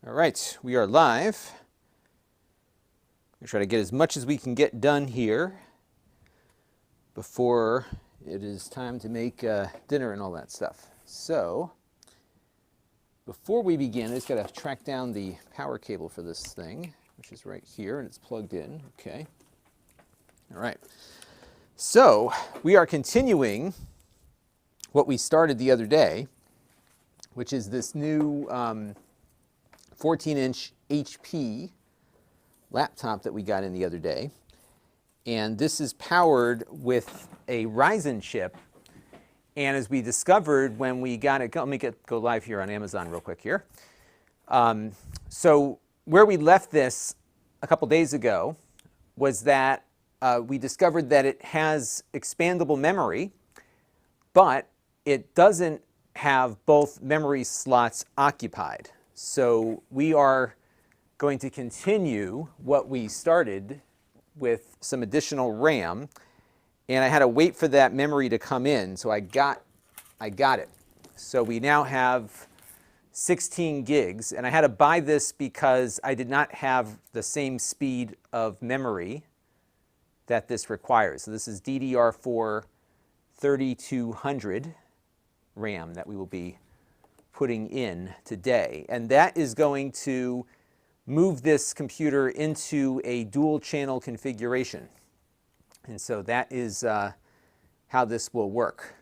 All right, we are live. We'll try to get as much as we can get done here before it is time to make dinner and all that stuff. So, before we begin, I just got to track down the power cable for this thing, which is right here, and it's plugged in. Okay. All right. So, we are continuing what we started the other day, which is this new 14-inch HP laptop that we got in the other day. And this is powered with a Ryzen chip. And as we discovered when we got it, let me go live here on Amazon real quick here. So where we left this a couple days ago was that we discovered that it has expandable memory, but it doesn't have both memory slots occupied. So we are going to continue what we started with some additional RAM, and I had to wait for that memory to come in, so I got it. So we now have 16 gigs, and I had to buy this because I did not have the same speed of memory that this requires. So this is DDR4 3200 RAM that we will be putting in today. And that is going to move this computer into a dual channel configuration. And so that is how this will work.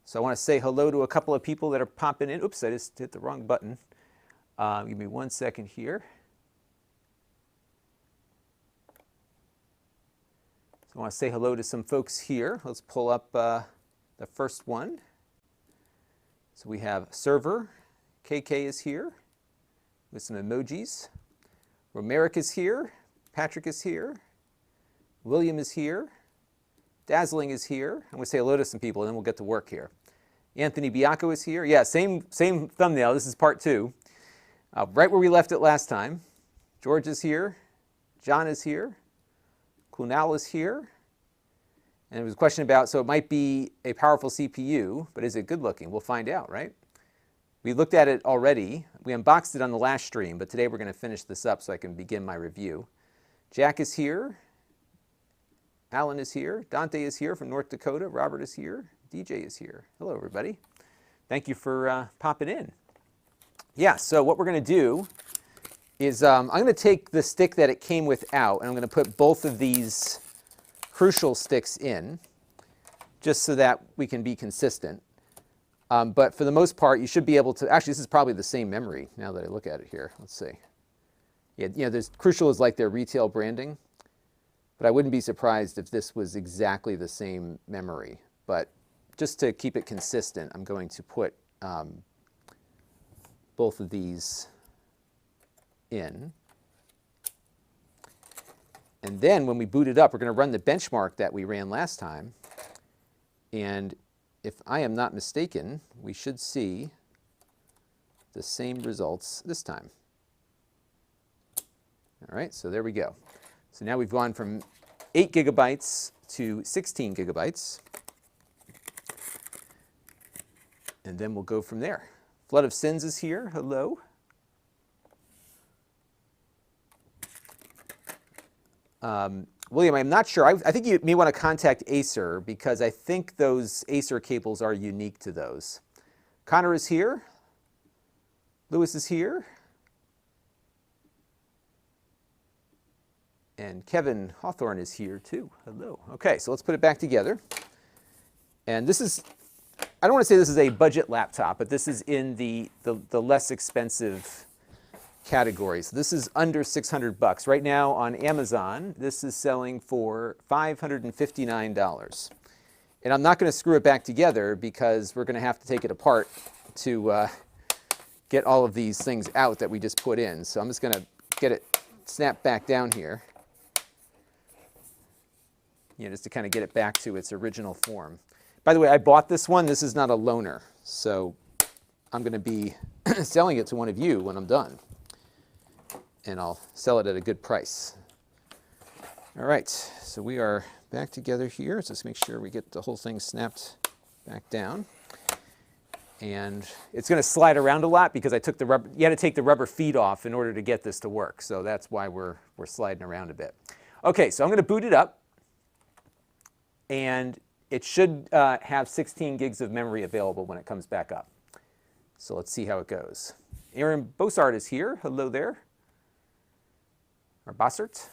So I want to say hello to a couple of people that are popping in. Oops, I just hit the wrong button. Give me 1 second here. So I want to say hello to some folks here. Let's pull up the first one. So we have Server, KK is here with some emojis. Romeric is here, Patrick is here, William is here, Dazzling is here. I'm going to say hello to some people and then we'll get to work here. Anthony Biacco is here. Yeah, same thumbnail. This is part 2. Right where we left it last time. George is here, John is here, Kunal is here. And there was a question about, so it might be a powerful CPU, but is it good looking? We'll find out, right? We looked at it already. We unboxed it on the last stream, but today we're going to finish this up so I can begin my review. Jack is here. Alan is here. Dante is here from North Dakota. Robert is here. DJ is here. Hello, everybody. Thank you for popping in. Yeah, so what we're going to do is I'm going to take the stick that it came with out, and I'm going to put both of these Crucial sticks in, just so that we can be consistent. But for the most part, you should be able to, actually this is probably the same memory now that I look at it here. Let's see. Yeah, you know, there's Crucial is like their retail branding, but I wouldn't be surprised if this was exactly the same memory. But just to keep it consistent, I'm going to put both of these in. And then when we boot it up, we're going to run the benchmark that we ran last time. And if I am not mistaken, we should see the same results this time. All right, so there we go. So now we've gone from 8 gigabytes to 16 gigabytes. And then we'll go from there. Flood of Sins is here. Hello. William, I'm not sure. I think you may want to contact Acer because I think those Acer cables are unique to those. Connor is here. Lewis is here. And Kevin Hawthorne is here too. Hello. Okay, so let's put it back together. And this is, I don't want to say this is a budget laptop, but this is in the less expensive categories. So this is under $600. Right now on Amazon, this is selling for $559. And I'm not going to screw it back together because we're going to have to take it apart to get all of these things out that we just put in. So I'm just going to get it snapped back down here, you know, just to kind of get it back to its original form. By the way, I bought this one. This is not a loaner. So I'm going to be selling it to one of you when I'm done. And I'll sell it at a good price. All right, so we are back together here. So let's make sure we get the whole thing snapped back down. And it's going to slide around a lot because I took the rubber, you had to take the rubber feet off in order to get this to work. So that's why we're sliding around a bit. Okay, so I'm going to boot it up. And it should have 16 gigs of memory available when it comes back up. So let's see how it goes. Aaron Bossart is here. Hello there. Or Bossart.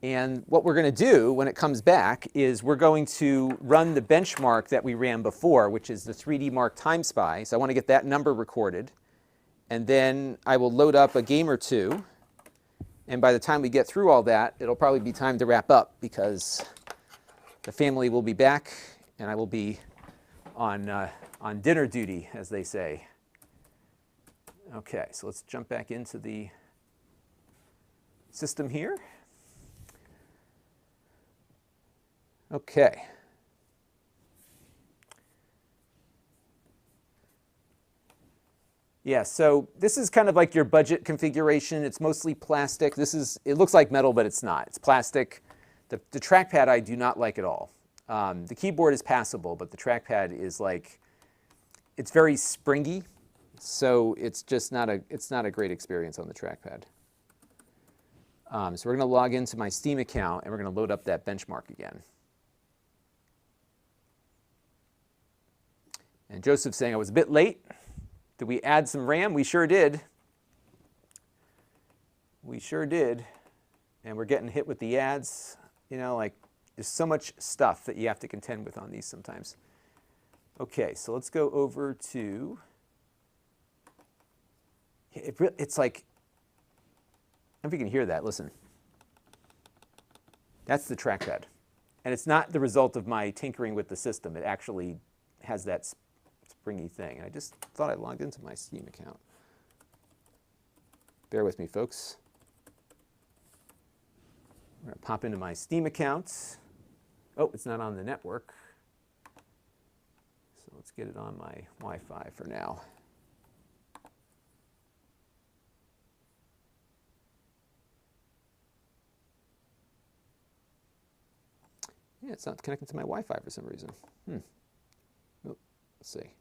And what we're going to do when it comes back is we're going to run the benchmark that we ran before, which is the 3D Mark Time Spy. So I want to get that number recorded. And then I will load up a game or two. And by the time we get through all that, it'll probably be time to wrap up because the family will be back and I will be on dinner duty, as they say. Okay, so let's jump back into the system here. Okay. Yeah, so this is kind of like your budget configuration. It's mostly plastic. It looks like metal, but it's not. It's plastic. The trackpad I do not like at all. The keyboard is passable, but the trackpad is like, it's very springy. So it's just not a great experience on the trackpad. So we're going to log into my Steam account and we're going to load up that benchmark again. And Joseph's saying I was a bit late. Did we add some RAM? We sure did. We sure did. And we're getting hit with the ads. You know, like there's so much stuff that you have to contend with on these sometimes. Okay, so let's go over to, it's like, I don't know if you can hear that, listen. That's the trackpad. And it's not the result of my tinkering with the system. It actually has that springy thing. I just thought I logged into my Steam account. Bear with me, folks. I'm going to pop into my Steam account. Oh, it's not on the network. So let's get it on my Wi-Fi for now. Yeah, it's not connecting to my Wi-Fi for some reason. Oh, let's see.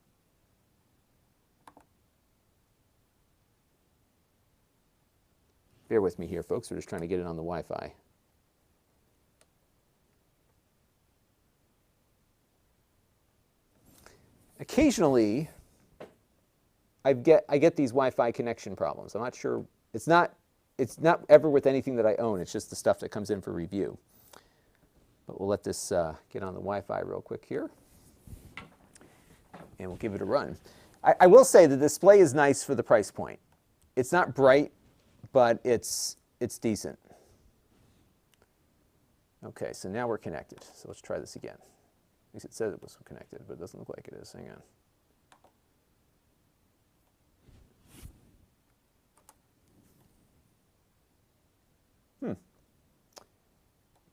Bear with me here, folks. We're just trying to get it on the Wi-Fi. Occasionally, I get these Wi-Fi connection problems. I'm not sure. It's not ever with anything that I own. It's just the stuff that comes in for review. But we'll let this get on the Wi-Fi real quick here. And we'll give it a run. I will say the display is nice for the price point. It's not bright, but it's decent. Okay, so now we're connected. So let's try this again. At least it says it was connected, but it doesn't look like it is. Hang on.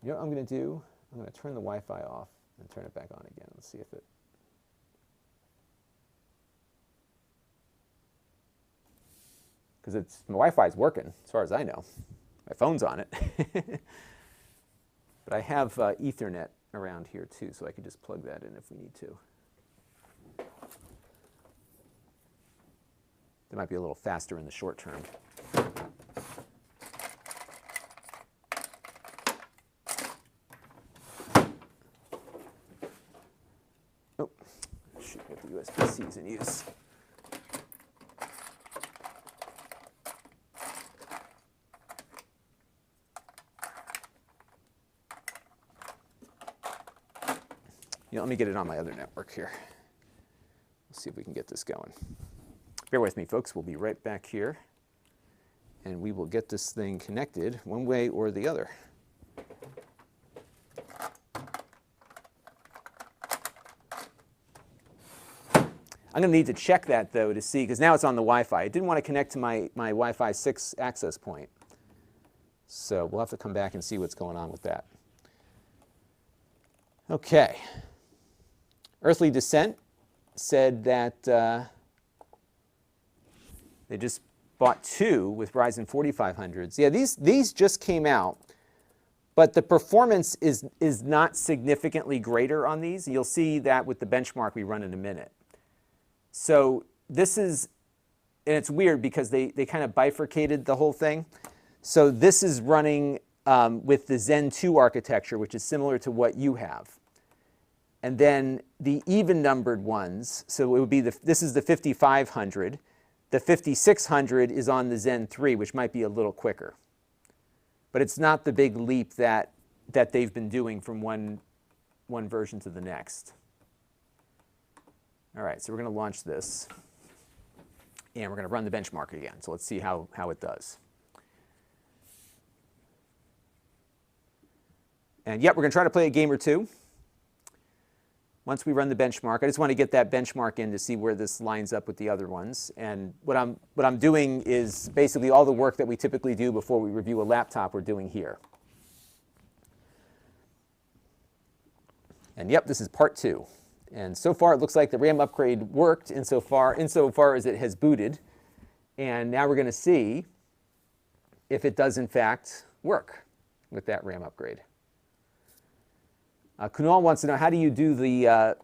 You know what I'm going to do? I'm going to turn the Wi-Fi off and turn it back on again. Let's see if it... Because my Wi-Fi is working, as far as I know. My phone's on it. But I have Ethernet around here too, so I can just plug that in if we need to. It might be a little faster in the short term. Oh, shoot, get the USB-Cs in use. You know, let me get it on my other network here. Let's see if we can get this going. Bear with me, folks. We'll be right back here. And we will get this thing connected one way or the other. I'm going to need to check that, though, to see, because now it's on the Wi-Fi. I didn't want to connect to my Wi-Fi 6 access point. So we'll have to come back and see what's going on with that. Okay. Earthly Descent said that they just bought 2 with Ryzen 4500s. Yeah, these just came out, but the performance is not significantly greater on these. You'll see that with the benchmark we run in a minute. So this is, and it's weird because they kind of bifurcated the whole thing. So this is running with the Zen 2 architecture, which is similar to what you have. And then the even numbered ones, so it would be this is the 5500. The 5600 is on the Zen 3, which might be a little quicker. But it's not the big leap that they've been doing from one version to the next. All right, so we're going to launch this. And we're going to run the benchmark again. So let's see how it does. And yep, we're going to try to play a game or two. Once we run the benchmark, I just want to get that benchmark in to see where this lines up with the other ones. And what I'm doing is basically all the work that we typically do before we review a laptop we're doing here. And yep, this is part 2. And so far it looks like the RAM upgrade worked insofar as it has booted. And now we're going to see if it does in fact work with that RAM upgrade. Kunal wants to know, how do you do the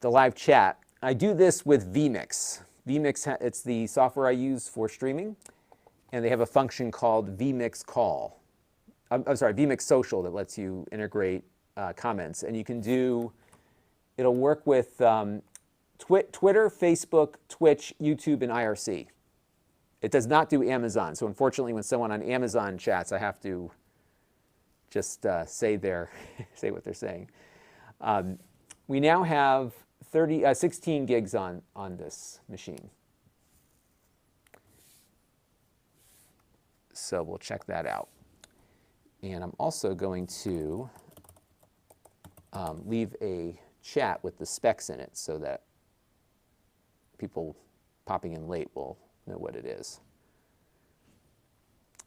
live chat? I do this with vMix. vMix, it's the software I use for streaming, and they have a function called vMix Call. I'm sorry, vMix Social that lets you integrate comments, and you can do. It'll work with Twitter, Facebook, Twitch, YouTube, and IRC. It does not do Amazon. So unfortunately, when someone on Amazon chats, I have to just say what they're saying. We now have 16 gigs on this machine. So we'll check that out. And I'm also going to leave a chat with the specs in it so that people popping in late will know what it is.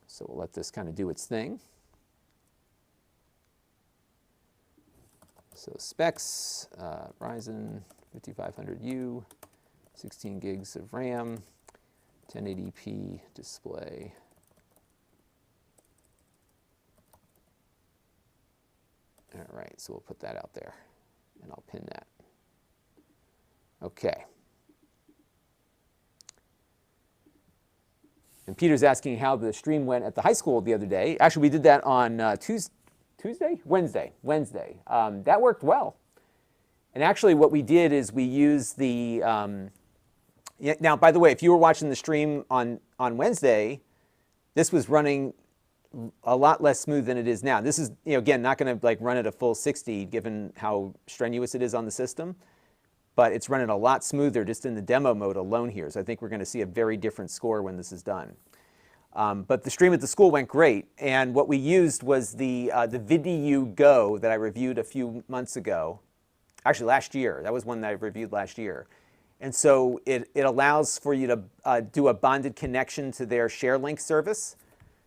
So we'll let this kind of do its thing. So specs, Ryzen 5500U, 16 gigs of RAM, 1080p display. All right, so we'll put that out there, and I'll pin that. Okay. And Peter's asking how the stream went at the high school the other day. Actually, we did that on Wednesday. That worked well. And actually what we did is we used the, now by the way, if you were watching the stream on Wednesday, this was running a lot less smooth than it is now. This is, again, not going to like run at a full 60 given how strenuous it is on the system, but it's running a lot smoother just in the demo mode alone here. So I think we're going to see a very different score when this is done. But the stream at the school went great, and what we used was the VidU Go that I reviewed a few months ago. Actually, last year. That was one that I reviewed last year. And so it allows for you to do a bonded connection to their ShareLink service.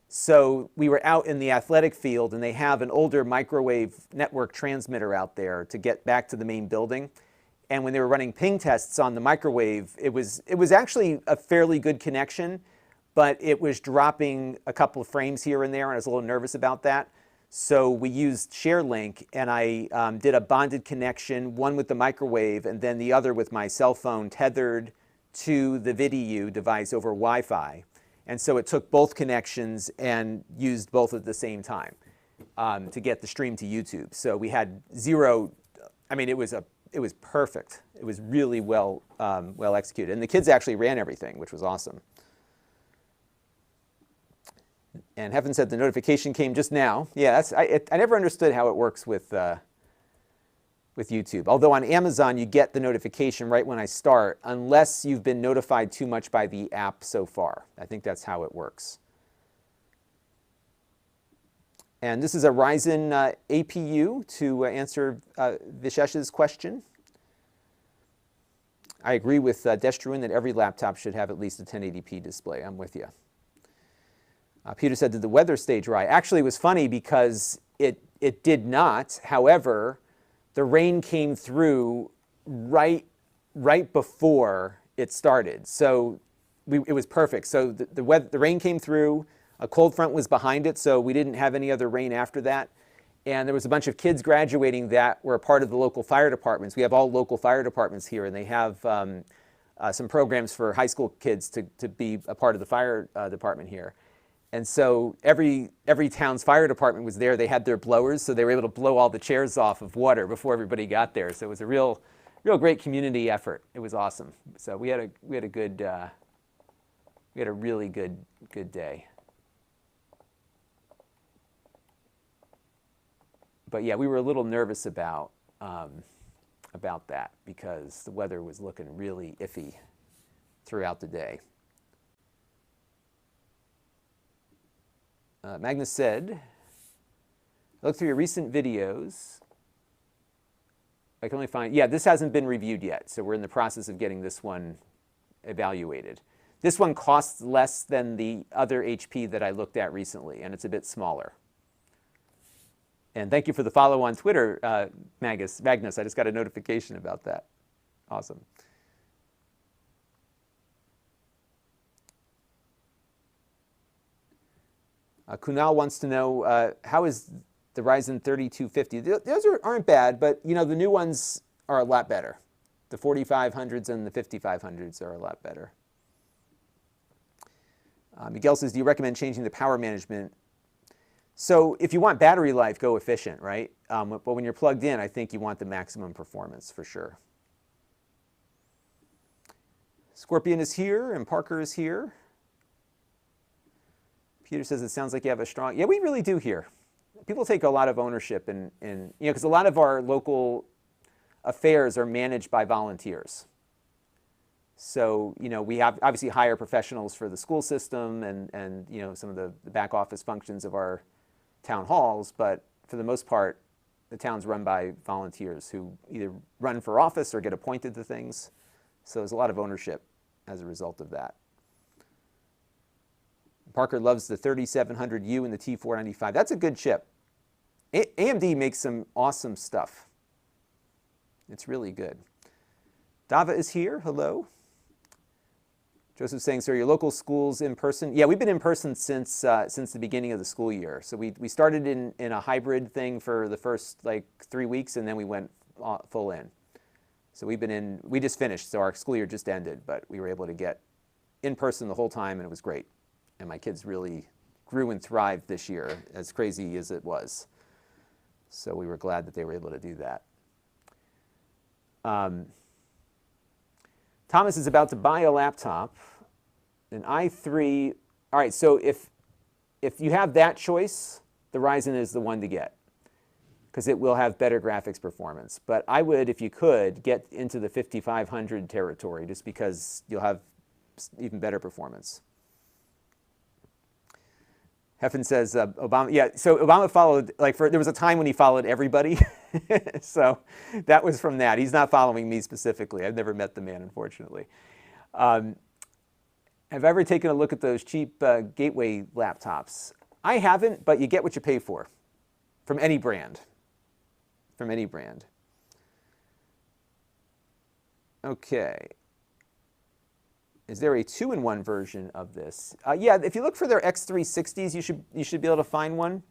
So we were out in the athletic field, and they have an older microwave network transmitter out there to get back to the main building. And when they were running ping tests on the microwave, it was actually a fairly good connection, but it was dropping a couple of frames here and there, and I was a little nervous about that. So we used ShareLink, and I did a bonded connection, one with the microwave and then the other with my cell phone tethered to the VidU device over Wi-Fi. And so it took both connections and used both at the same time to get the stream to YouTube. So we had zero, I mean, it was perfect. It was really well executed. And the kids actually ran everything, which was awesome. And Heaven said the notification came just now. Yeah, I never understood how it works with YouTube. Although on Amazon, you get the notification right when I start, unless you've been notified too much by the app so far. I think that's how it works. And this is a Ryzen APU to answer Vishesh's question. I agree with Destruin that every laptop should have at least a 1080p display. I'm with you. Peter said, did the weather stay dry? Actually, it was funny because it did not. However, the rain came through right before it started. So it was perfect. So the rain came through. A cold front was behind it, so we didn't have any other rain after that. And there was a bunch of kids graduating that were a part of the local fire departments. We have all local fire departments here, and they have some programs for high school kids to be a part of the fire department here. And so every town's fire department was there. They had their blowers, so they were able to blow all the chairs off of water before everybody got there. So it was a real great community effort. It was awesome. So we had a really good day. But yeah, we were a little nervous about that because the weather was looking really iffy throughout the day. Magnus said, I looked through your recent videos. I can only find, yeah, this hasn't been reviewed yet, so we're in the process of getting this one evaluated. This one costs less than the other HP that I looked at recently, and it's a bit smaller. And thank you for the follow on Twitter, Magnus. I just got a notification about that. Awesome. Kunal wants to know, how is the Ryzen 3250? Those aren't bad, but you know, the new ones are a lot better. The 4500s and the 5500s are a lot better. Miguel says, do you recommend changing the power management? So if you want battery life, go efficient, right? But when you're plugged in, I think you want the maximum performance for sure. Scorpion is here and Parker is here. Peter says, it sounds like you have a strong, yeah, we really do here. People take a lot of ownership in you know, because a lot of our local affairs are managed by volunteers. So, you know, we have obviously hire professionals for the school system and you know, some of the back office functions of our town halls, but for the most part, the town's run by volunteers who either run for office or get appointed to things. So there's a lot of ownership as a result of that. Parker loves the 3700U and the T495. That's a good chip. AMD makes some awesome stuff. It's really good. Dava is here. Hello. Joseph's saying, so are your local schools in person? Yeah, we've been in person since the beginning of the school year. So we started in a hybrid thing for the first like 3 weeks, and then we went full in. So we just finished, so our school year just ended, but we were able to get in person the whole time, and it was great. And my kids really grew and thrived this year, as crazy as it was. So we were glad that they were able to do that. Thomas is about to buy a laptop, an i3. All right, so if you have that choice, the Ryzen is the one to get because it will have better graphics performance. But I would, if you could, get into the 5500 territory just because you'll have even better performance. Heffen says, Obama, yeah, so Obama followed, there was a time when he followed everybody. So that was from that. He's not following me specifically. I've never met the man, unfortunately. Have I ever taken a look at those cheap gateway laptops? I haven't, but you get what you pay for from any brand. From any brand. Okay. Is there a 2-in-1 version of this? Yeah, if you look for their X360s, you should be able to find one.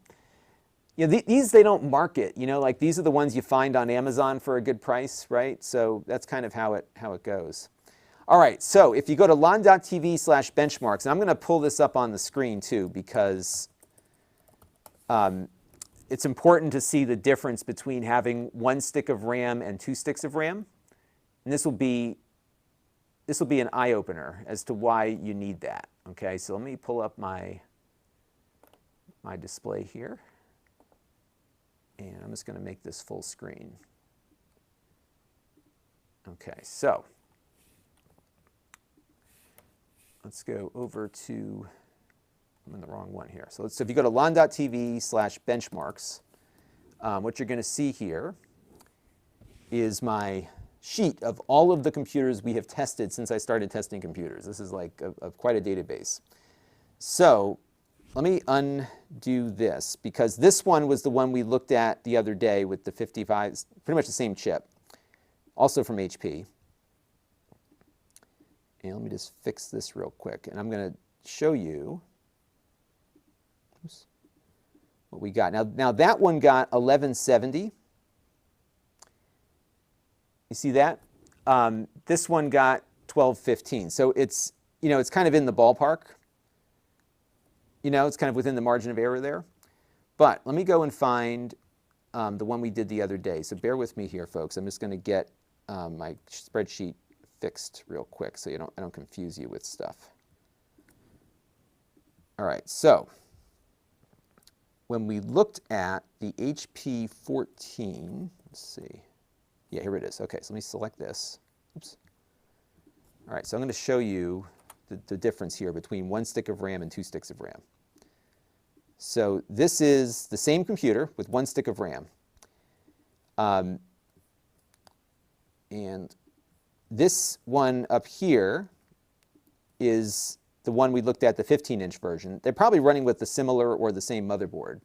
Yeah, these they don't market. You know, like these are the ones you find on Amazon for a good price, right? So that's kind of how it goes. All right, so if you go to Lon.TV/benchmarks, and I'm going to pull this up on the screen too because it's important to see the difference between having 1 stick of RAM and 2 sticks of RAM, and this will be an eye-opener as to why you need that. Okay, so let me pull up my display here. And I'm just going to make this full screen. Okay, so let's go over to, I'm in the wrong one here. So if you go to Lon.TV/benchmarks, what you're going to see here is my sheet of all of the computers we have tested since I started testing computers. This is like quite a database. So let me undo this because this one was the one we looked at the other day with the 55, pretty much the same chip, also from HP. And let me just fix this real quick. And I'm going to show you what we got. Now that one got 1170. You see that? This one got 1215. So it's, it's kind of in the ballpark. It's kind of within the margin of error there. But let me go and find the one we did the other day. So bear with me here, folks. I'm just going to get my spreadsheet fixed real quick so I don't confuse you with stuff. All right, so when we looked at the HP 14, let's see. Yeah, here it is. Okay, so let me select this. Oops. All right, so I'm going to show you the difference here between 1 stick of RAM and 2 sticks of RAM. So this is the same computer with 1 stick of RAM. And this one up here is the one we looked at, the 15-inch version. They're probably running with the similar or the same motherboard.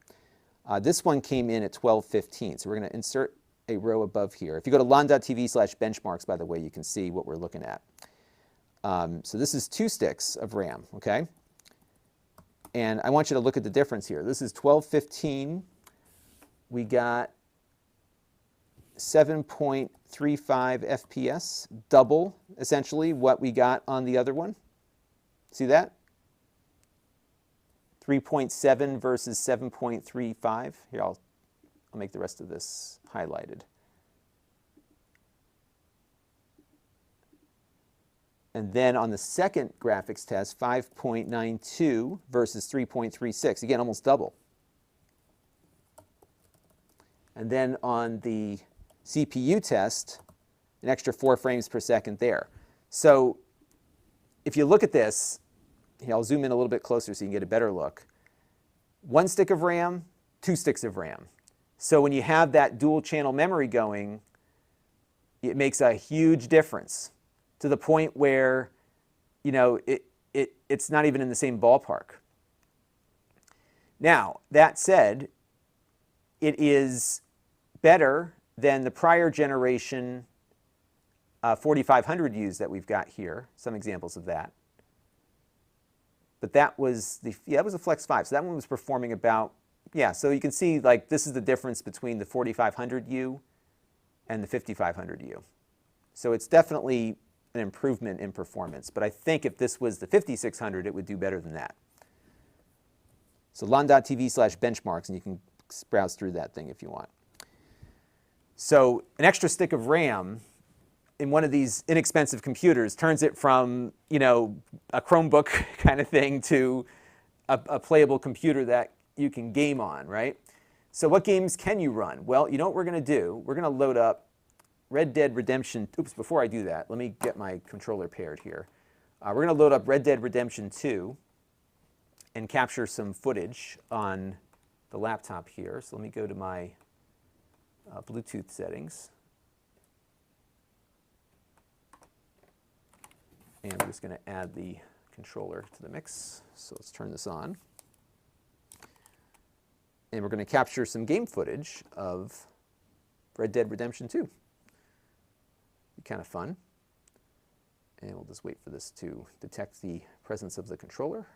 This one came in at 1215, so we're going to insert a row above here. If you go to Lon.TV/benchmarks, by the way, you can see what we're looking at. So this is 2 sticks of RAM, okay? And I want you to look at the difference here. This is 1215. We got 7.35 FPS, double, essentially, what we got on the other one. See that? 3.7 versus 7.35. Here, I'll make the rest of this highlighted. And then on the second graphics test, 5.92 versus 3.36. Again, almost double. And then on the CPU test, an extra 4 frames per second there. So if you look at this, I'll zoom in a little bit closer so you can get a better look. 1 stick of RAM, 2 sticks of RAM. So when you have that dual channel memory going, it makes a huge difference to the point where, it's not even in the same ballpark. Now, that said, it is better than the prior generation 4500Us that we've got here, some examples of that. But that was that was a Flex 5, so that one was performing about, so you can see, like, this is the difference between the 4500U and the 5500U. So it's definitely an improvement in performance, but I think if this was the 5600, it would do better than that. So Lon.TV/benchmarks, and you can browse through that thing if you want. So an extra stick of RAM in one of these inexpensive computers turns it from, a Chromebook kind of thing to a playable computer that you can game on, right? So what games can you run? Well, you know what we're going to do? We're going to load up Red Dead Redemption. Oops, before I do that, let me get my controller paired here. We're going to load up Red Dead Redemption 2 and capture some footage on the laptop here. So let me go to my Bluetooth settings. And we're just going to add the controller to the mix. So let's turn this on. And we're going to capture some game footage of Red Dead Redemption 2. Be kind of fun. And we'll just wait for this to detect the presence of the controller.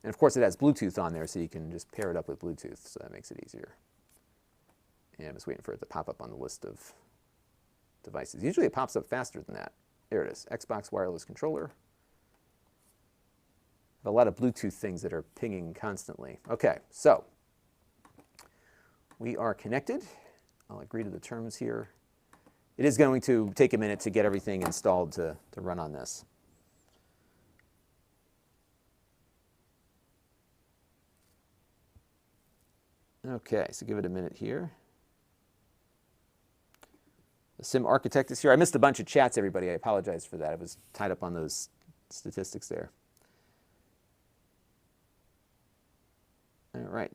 And of course it has Bluetooth on there, so you can just pair it up with Bluetooth, so that makes it easier. And I'm just waiting for it to pop up on the list of devices. Usually it pops up faster than that. There it is, Xbox wireless controller. A lot of Bluetooth things that are pinging constantly. Okay, so we are connected. I'll agree to the terms here. It is going to take a minute to get everything installed to run on this. Okay, so give it a minute here. The Sim Architect is here. I missed a bunch of chats, everybody. I apologize for that. I was tied up on those statistics there. All right.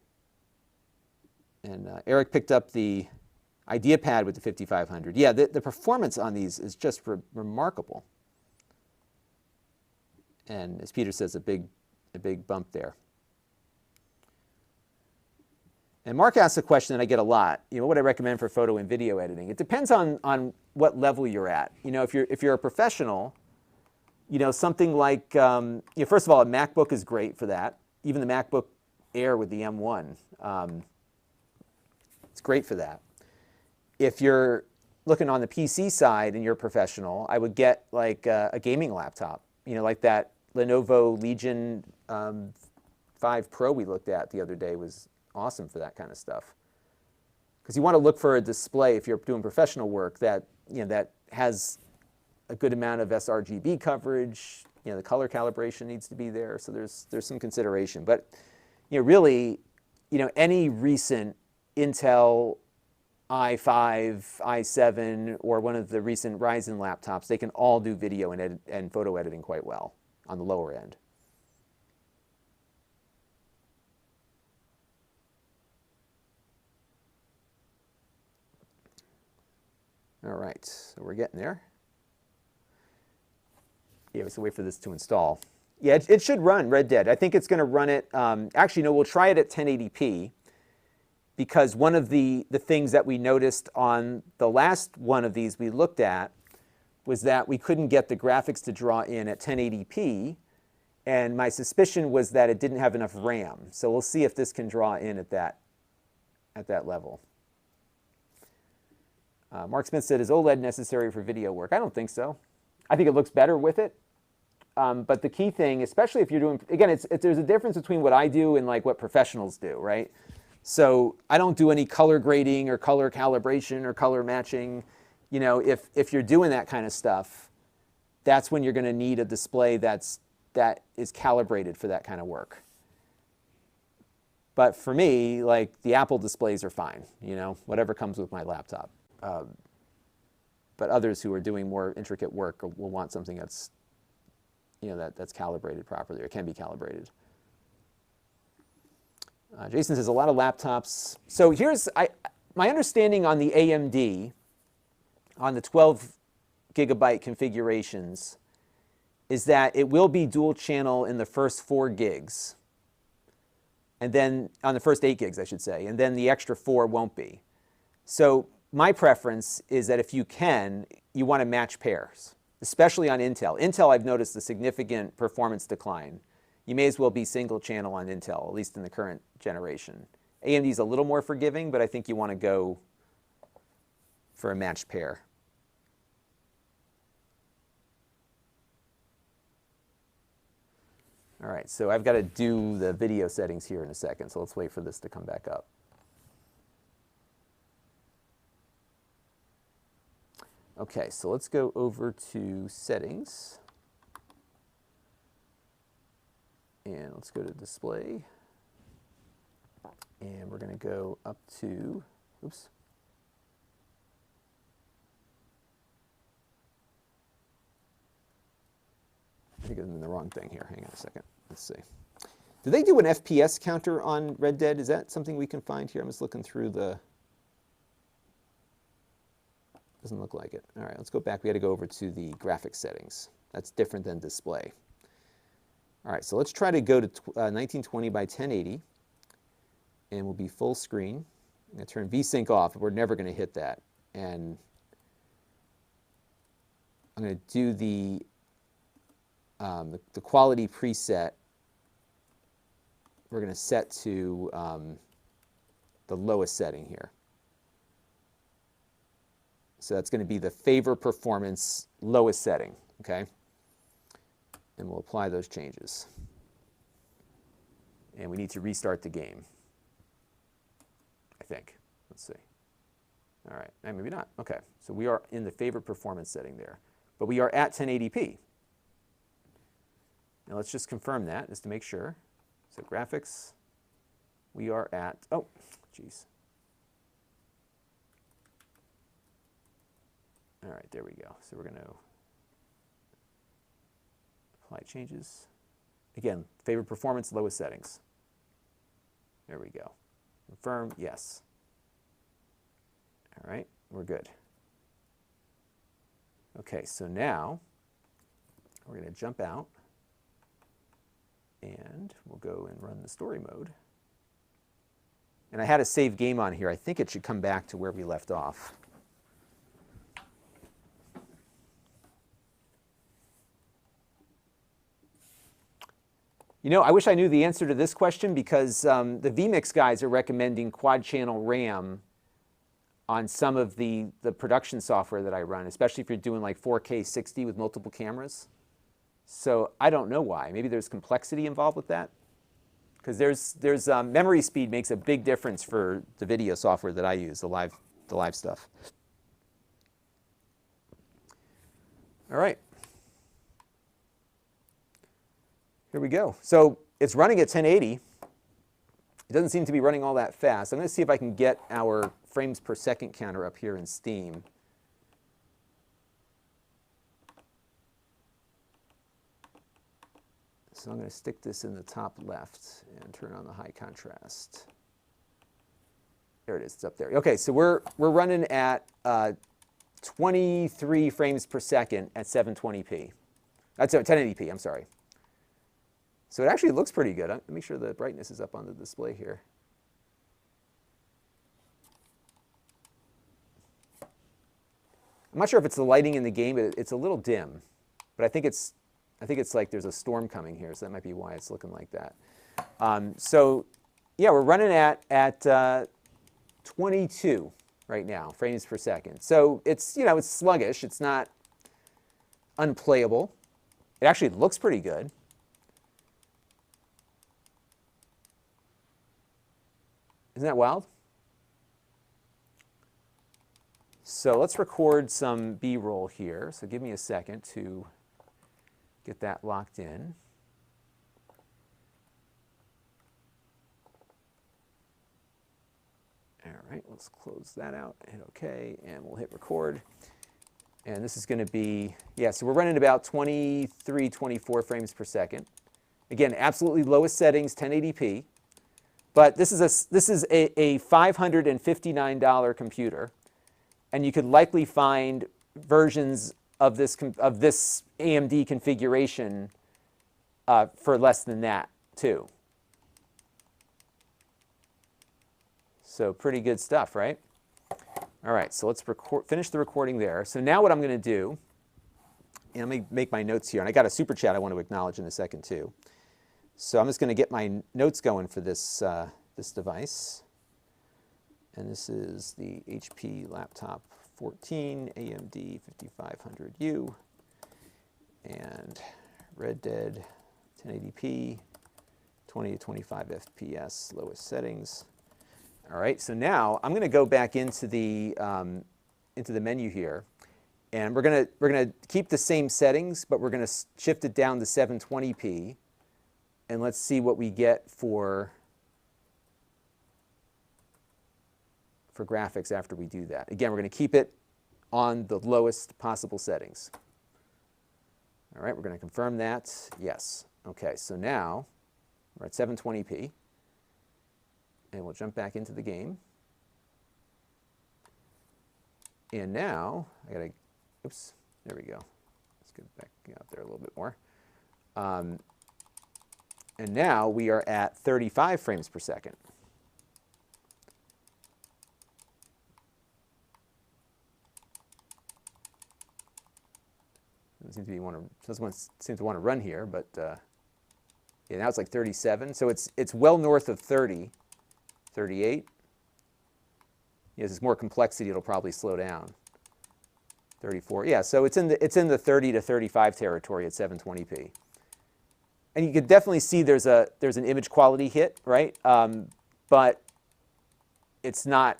And Eric picked up the IdeaPad with the 5500. Yeah, the performance on these is just remarkable. And as Peter says, a big bump there. And Mark asks a question that I get a lot. What would I recommend for photo and video editing? It depends on what level you're at. If you're a professional, something like, first of all, a MacBook is great for that. Even the MacBook Air with the M1. It's great for that. If you're looking on the PC side and you're professional, I would get like a gaming laptop, you know, like that Lenovo Legion 5 Pro we looked at the other day was awesome for that kind of stuff. Because you want to look for a display if you're doing professional work that, you know, that has a good amount of sRGB coverage. You know, the color calibration needs to be there, so there's some consideration. But, you know, really, you know, any recent Intel i5, i7, or one of the recent Ryzen laptops, they can all do video and photo editing quite well on the lower end. All right, so we're getting there. Yeah, so wait for this to install. Yeah, it should run Red Dead. I think it's going to run it. Actually, no, we'll try it at 1080p because one of the things that we noticed on the last one of these we looked at was that we couldn't get the graphics to draw in at 1080p, and my suspicion was that it didn't have enough RAM. So we'll see if this can draw in at that level. Mark Smith said, is OLED necessary for video work? I don't think so. I think it looks better with it. But the key thing, especially if you're doing, again, there's a difference between what I do and like what professionals do, right? So I don't do any color grading or color calibration or color matching. You know, if you're doing that kind of stuff, that's when you're going to need a display that is calibrated for that kind of work. But for me, like the Apple displays are fine, you know, whatever comes with my laptop. But others who are doing more intricate work will want something that's, you know, that's calibrated properly or can be calibrated. Jason says a lot of laptops. So here's my understanding on the AMD, on the 12 gigabyte configurations, is that it will be dual channel in the first 4 gigs. And then on the first 8 gigs, I should say, and then the extra 4 won't be. So my preference is that if you can, you want to match pairs, especially on Intel. Intel, I've noticed a significant performance decline. You may as well be single channel on Intel, at least in the current generation. AMD is a little more forgiving, but I think you want to go for a matched pair. All right, so I've got to do the video settings here in a second, so let's wait for this to come back up. Okay, so let's go over to settings. And let's go to display. And we're going to go up to, oops. I think I'm in the wrong thing here. Hang on a second. Let's see. Do they do an FPS counter on Red Dead? Is that something we can find here? I'm just looking through the... Doesn't look like it. All right, let's go back. We got to go over to the graphics settings. That's different than display. All right, so let's try to go to 1920 by 1080, and we'll be full screen. I'm going to turn VSync off. We're never going to hit that. And I'm going to do the quality preset. We're going to set to the lowest setting here. So that's going to be the favor performance lowest setting, okay? And we'll apply those changes. And we need to restart the game, I think. Let's see. All right, and maybe not. Okay, so we are in the favor performance setting there. But we are at 1080p. Now let's just confirm that, just to make sure. So graphics, we are at, oh, geez. All right, there we go. So we're going to apply changes. Again, favorite performance, lowest settings. There we go. Confirm, yes. All right, we're good. Okay, so now we're going to jump out and we'll go and run the story mode. And I had a save game on here. I think it should come back to where we left off. You know, I wish I knew the answer to this question because the vMix guys are recommending quad channel RAM on some of the production software that I run, especially if you're doing like 4K 60 with multiple cameras. So I don't know why. Maybe there's complexity involved with that. Because there's memory speed makes a big difference for the video software that I use, the live stuff. All right. Here we go. So it's running at 1080. It doesn't seem to be running all that fast. I'm going to see if I can get our frames per second counter up here in Steam. So I'm going to stick this in the top left and turn on the high contrast. There it is. It's up there. Okay, so we're running at 23 frames per second at 720p. That's 1080p. I'm sorry. So it actually looks pretty good. Let me make sure the brightness is up on the display here. I'm not sure if it's the lighting in the game, but it's a little dim. But I think it's like there's a storm coming here, so that might be why it's looking like that. So yeah, we're running at 22 right now, frames per second. So it's, you know, it's sluggish. It's not unplayable. It actually looks pretty good. Isn't that wild? So let's record some B-roll here. So give me a second to get that locked in. All right, let's close that out, hit OK, and we'll hit record. And this is going to be, yeah, so we're running about 23, 24 frames per second. Again, absolutely lowest settings, 1080p. But this is a $559 computer, and you could likely find versions of this AMD configuration for less than that too. So pretty good stuff, right? All right, so let's finish the recording there. So now what I'm going to do, and let me make my notes here, and I got a super chat I want to acknowledge in a second too. So I'm just going to get my notes going for this, this device. And this is the HP Laptop 14 AMD 5500U. And Red Dead 1080p, 20 to 25 FPS, lowest settings. All right, so now I'm going to go back into the menu here. And we're gonna keep the same settings, but we're going to shift it down to 720p. And let's see what we get for graphics after we do that. Again, we're going to keep it on the lowest possible settings. All right, we're going to confirm that. Yes. Okay, so now we're at 720p. And we'll jump back into the game. And now, I got to, oops, there we go. Let's get back out there a little bit more. And now we are at 35 frames per second. Doesn't seem to want to run here, but yeah, now it's like 37. So it's well north of 30, 38. Yes, there's more complexity. It'll probably slow down. 34. Yeah, so it's in the 30 to 35 territory at 720p. And you could definitely see there's an image quality hit, right? But it's not,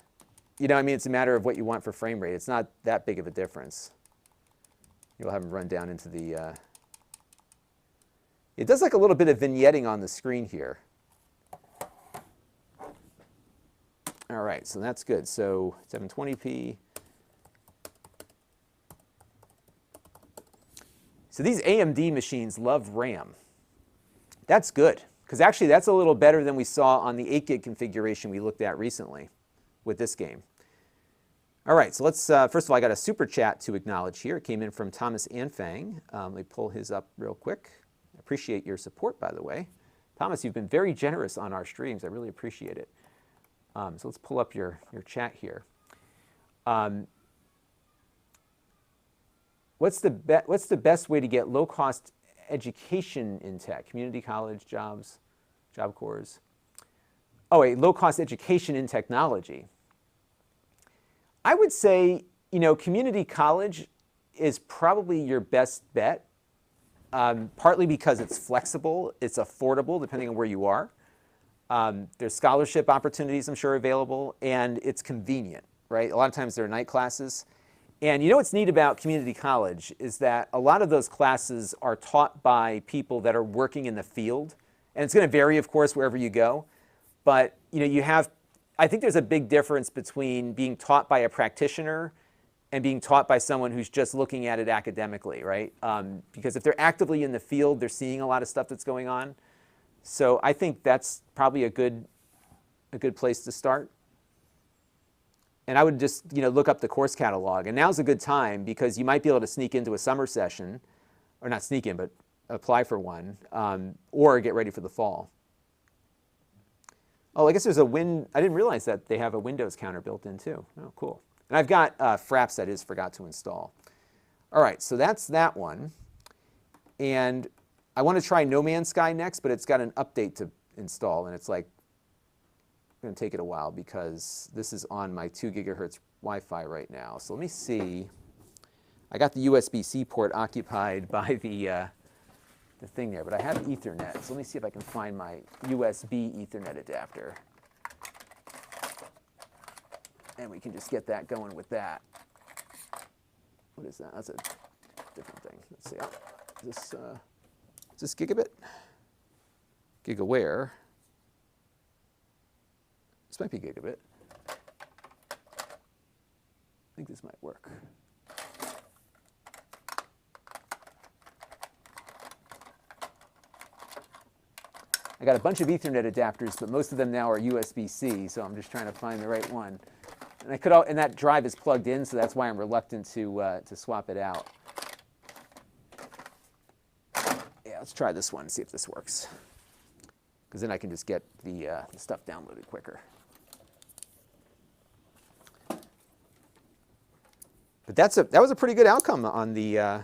you know, I mean, it's a matter of what you want for frame rate. It's not that big of a difference. You'll have them run down into the, it does like a little bit of vignetting on the screen here. All right, so that's good. So 720p. So these AMD machines love RAM. That's good, because actually that's a little better than we saw on the 8 gig configuration we looked at recently with this game. All right, so let's, first of all, I got a super chat to acknowledge here. It came in from Thomas Anfang. Let me pull his up real quick. I appreciate your support, by the way. Thomas, you've been very generous on our streams. I really appreciate it. So let's pull up your chat here. What's the best way to get low-cost education in tech? Community college, jobs, Job Corps? Oh, a low-cost education in technology. I would say, community college is probably your best bet, partly because it's flexible, it's affordable depending on where you are. There's scholarship opportunities, I'm sure, available, and it's convenient, right? A lot of times there are night classes. And what's neat about community college is that a lot of those classes are taught by people that are working in the field. And it's going to vary, of course, wherever you go. But I think there's a big difference between being taught by a practitioner and being taught by someone who's just looking at it academically, right? Because if they're actively in the field, they're seeing a lot of stuff that's going on. So I think that's probably a good place to start. And I would just look up the course catalog. And now's a good time because you might be able to sneak into a summer session, or not sneak in, but apply for one, or get ready for the fall. Oh, I guess there's I didn't realize that they have a Windows counter built in too. Oh, cool. And I've got Fraps that is forgot to install. All right, so that's that one. And I want to try No Man's Sky next, but it's got an update to install, and it's like going to take it a while because this is on my 2 gigahertz Wi-Fi right now. So let me see. I got the USB-C port occupied by the thing there, but I have Ethernet. So let me see if I can find my USB Ethernet adapter. And we can just get that going with that. What is that? That's a different thing. Let's see. Is this gigabit? Gigaware. This might be gigabit. I think this might work. I got a bunch of Ethernet adapters, but most of them now are USB-C, so I'm just trying to find the right one. And that drive is plugged in, so that's why I'm reluctant to swap it out. Yeah, let's try this one and see if this works, because then I can just get the stuff downloaded quicker. But that was a pretty good outcome on the.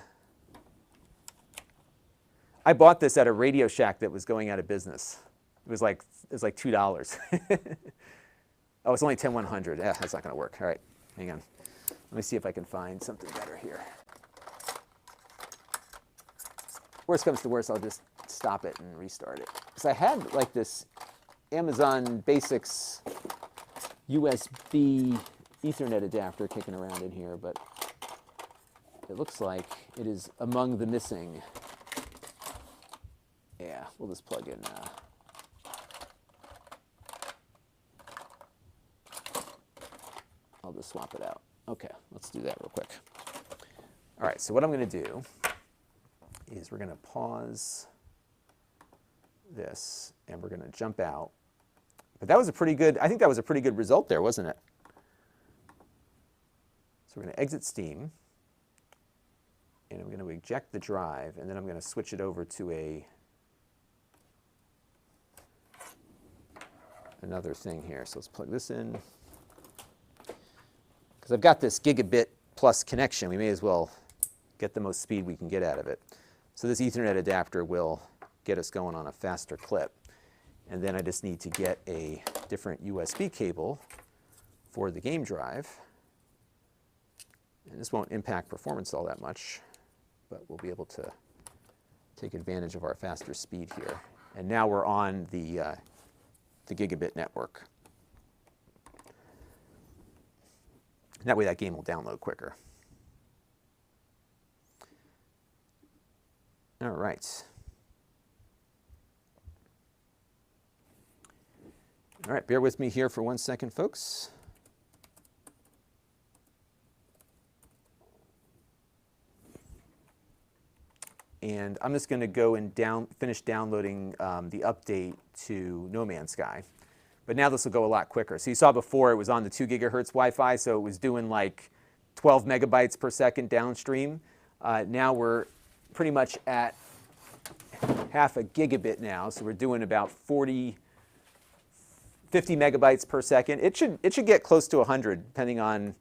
I bought this at a Radio Shack that was going out of business. It was like $2. Oh, it's only 10100. Yeah, that's not going to work. All right, hang on. Let me see if I can find something better here. Worst comes to worst, I'll just stop it and restart it. Because I had like this Amazon Basics USB Ethernet adapter kicking around in here, but it looks like it is among the missing. Yeah, we'll just plug in. I'll just swap it out. Okay, let's do that real quick. All right, so what I'm going to do is we're going to pause this, and we're going to jump out. But that was a pretty good, I think that was a pretty good result there, wasn't it? So we're going to exit Steam, and I'm going to eject the drive, and then I'm going to switch it over to another thing here. So let's plug this in. Because I've got this gigabit plus connection, we may as well get the most speed we can get out of it. So this Ethernet adapter will get us going on a faster clip. And then I just need to get a different USB cable for the game drive. And this won't impact performance all that much, but we'll be able to take advantage of our faster speed here. And now we're on the gigabit network. That way that game will download quicker. All right. All right, bear with me here for 1 second, folks. And I'm just going to go and finish downloading the update to No Man's Sky. But now this will go a lot quicker. So you saw before it was on the 2 gigahertz Wi-Fi, so it was doing like 12 megabytes per second downstream. Now we're pretty much at half a gigabit now, so we're doing about 50 megabytes per second. It should get close to 100 depending on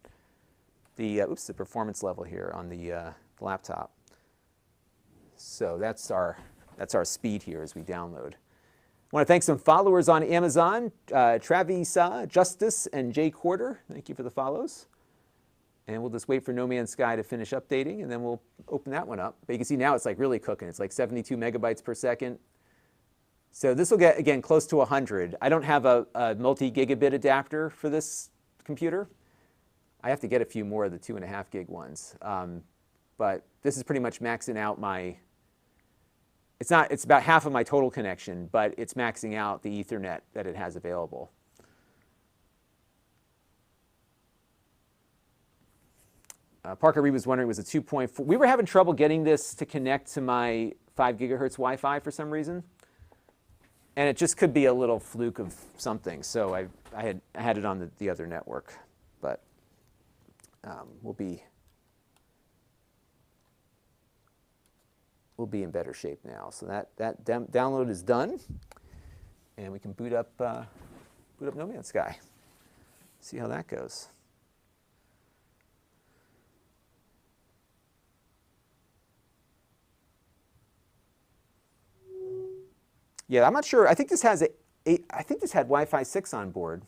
the the performance level here on the laptop. So that's our speed here as we download. I want to thank some followers on Amazon, Travisa, Justice, and Jay Quarter. Thank you for the follows. And we'll just wait for No Man's Sky to finish updating, and then we'll open that one up. But you can see now it's like really cooking. It's like 72 megabytes per second. So this will get, again, close to 100. I don't have a multi-gigabit adapter for this computer. I have to get a few more of the 2.5 gig ones. But this is pretty much maxing out my, it's about half of my total connection, but it's maxing out the Ethernet that it has available. Parker Reed was wondering, was a 2.4. We were having trouble getting this to connect to my 5 gigahertz Wi-Fi for some reason. And it just could be a little fluke of something. So I had it on the other network. But we'll be in better shape now. So that download is done. And we can boot up No Man's Sky. See how that goes. Yeah, I'm not sure. I think this has I think this had Wi-Fi 6 on board,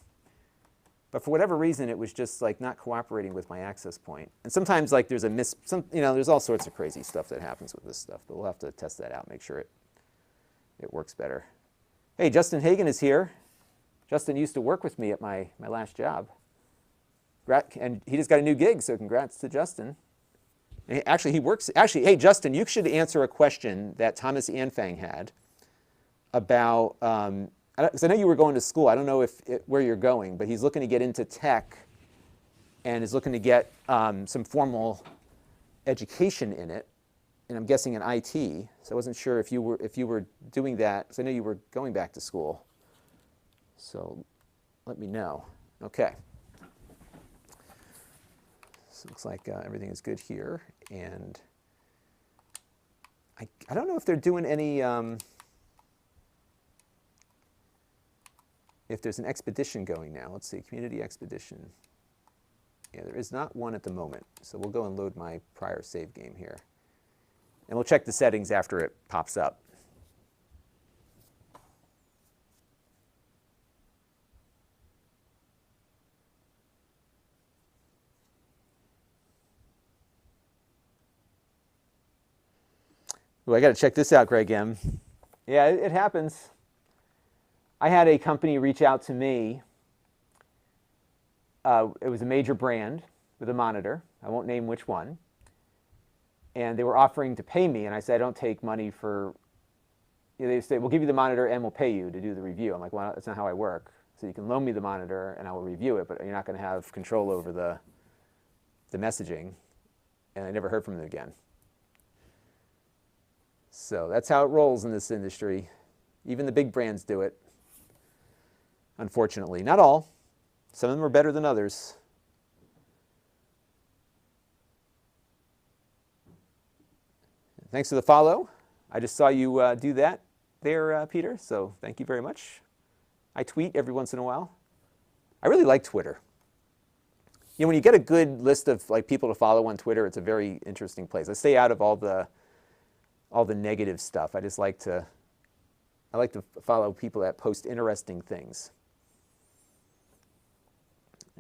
but for whatever reason, it was just like not cooperating with my access point. And sometimes like there's there's all sorts of crazy stuff that happens with this stuff, but we'll have to test that out, make sure it works better. Hey, Justin Hagen is here. Justin used to work with me at my last job, and he just got a new gig, so congrats to Justin. And actually, hey, Justin, you should answer a question that Thomas Anfang had about, because I know you were going to school. I don't know where you're going, but he's looking to get into tech and is looking to get some formal education in it, and I'm guessing in IT. So I wasn't sure if you were doing that, because I know you were going back to school. So let me know. Okay. So it looks like everything is good here, and I don't know if they're doing any. If there's an expedition going now. Let's see, community expedition. Yeah, there is not one at the moment. So we'll go and load my prior save game here. And we'll check the settings after it pops up. Ooh, I got to check this out, Greg M. Yeah, it happens. I had a company reach out to me. It was a major brand with a monitor. I won't name which one. And they were offering to pay me, and I said, I don't take money for, they say, we'll give you the monitor and we'll pay you to do the review. I'm like, well, that's not how I work. So you can loan me the monitor and I will review it, but you're not going to have control over the messaging. And I never heard from them again. So that's how it rolls in this industry. Even the big brands do it. Unfortunately, not all. Some of them are better than others. Thanks for the follow. I just saw you do that there, Peter, so thank you very much. I tweet every once in a while. I really like Twitter. You know, when you get a good list of like people to follow on Twitter, it's a very interesting place. I stay out of all the negative stuff. I like to follow people that post interesting things.